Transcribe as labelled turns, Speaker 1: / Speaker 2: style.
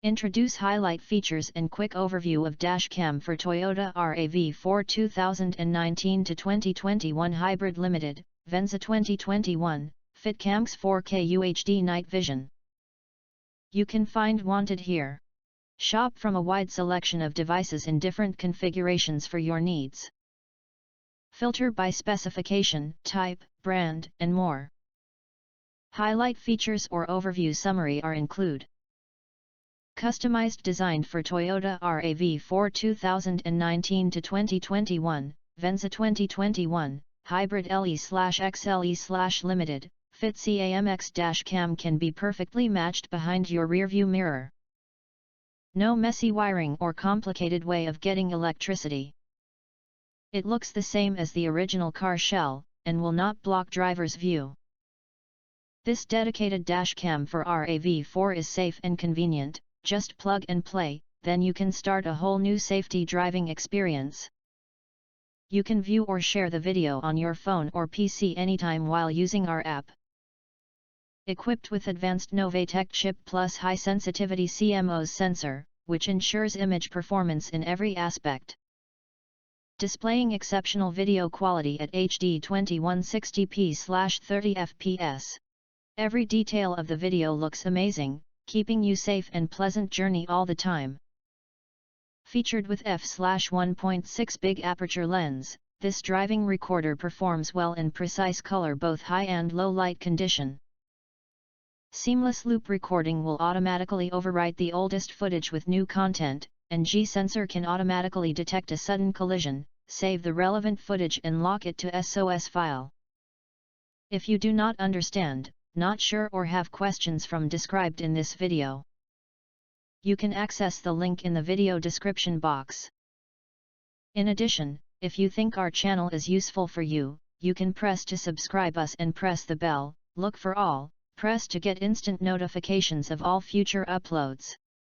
Speaker 1: Introduce highlight features and quick overview of dashcam for Toyota RAV4 2019 to 2021 Hybrid Limited Venza 2021 Fitcamx 4K UHD night vision. You can find wanted here. Shop from a wide selection of devices in different configurations for your needs. Filter by specification, type, brand, and more. Highlight features or overview summary are included. Customized designed for Toyota RAV4 2019 to 2021, Venza 2021, Hybrid LE/XLE/Limited, Fitcamx dashcam can be perfectly matched behind your rearview mirror. No messy wiring or complicated way of getting electricity. It looks the same as the original car shell, and will not block driver's view. This dedicated dashcam for RAV4 is safe and convenient. Just plug and play, then you can start a whole new safety driving experience. You can view or share the video on your phone or PC anytime while using our app. Equipped with advanced Novatech chip plus high-sensitivity CMOS sensor, which ensures image performance in every aspect. Displaying exceptional video quality at HD 2160p/30 fps. Every detail of the video looks amazing, keeping you safe and pleasant journey all the time. Featured with f/1.6 big aperture lens, this driving recorder performs well in precise color both high and low light condition. Seamless loop recording will automatically overwrite the oldest footage with new content, and G-sensor can automatically detect a sudden collision, save the relevant footage and lock it to SOS file. If you do not understand, not sure or have questions from described in this video, you can access the link in the video description box. In addition, if you think our channel is useful for you, you can press to subscribe us and press the bell, look for all, press to get instant notifications of all future uploads.